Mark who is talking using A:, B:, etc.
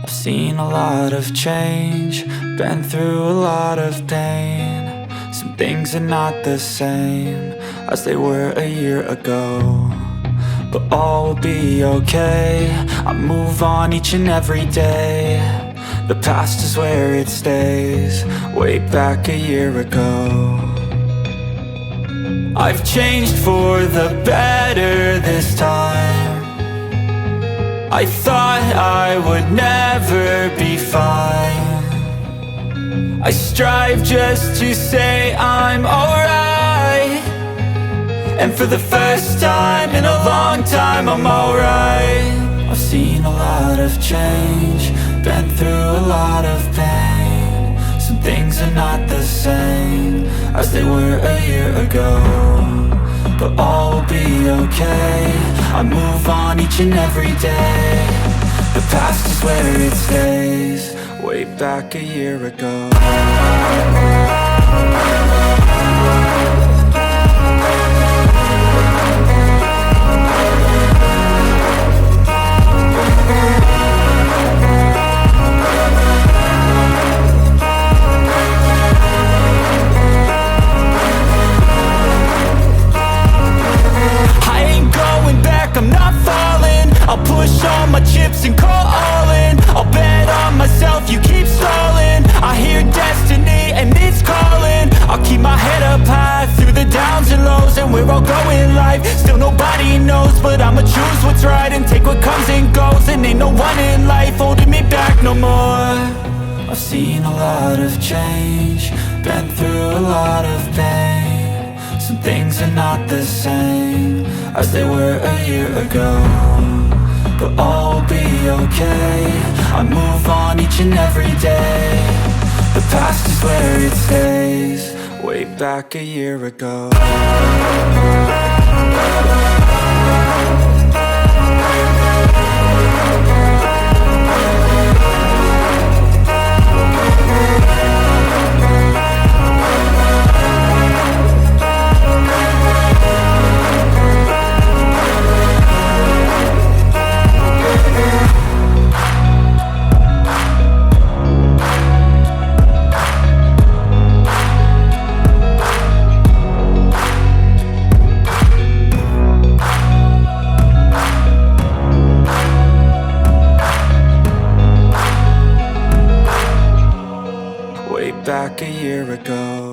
A: I've seen a lot of change, been through a lot of pain. Some things are not the same as they were a year ago, but all will be okay. I move on each and every day. The past is where it stays, way back a year ago. I've changed for the better this time. I thought I would never be fine. I strive just to say I'm alright, and for the first time in a long time I'm alright. I've seen a lot of change, been through a lot of pain. Some things are not the same as they were a year ago, but all will be okay. I move on each and every day. The past is where it stays, way back a year ago. I'm not falling, I'll push all my chips and call all in. I'll bet on myself, you keep stalling. I hear destiny and it's calling. I'll keep my head up high through the downs and lows, and we're all going life. Still nobody knows, but I'ma choose what's right and take what comes and goes. And ain't no one in life holding me back no more. I've seen a lot of change, been through a lot of pain. Some things are not the same as they were a year ago, but all will be okay. I move on each and every day. The past is where it stays, way back a year ago. Back a year ago.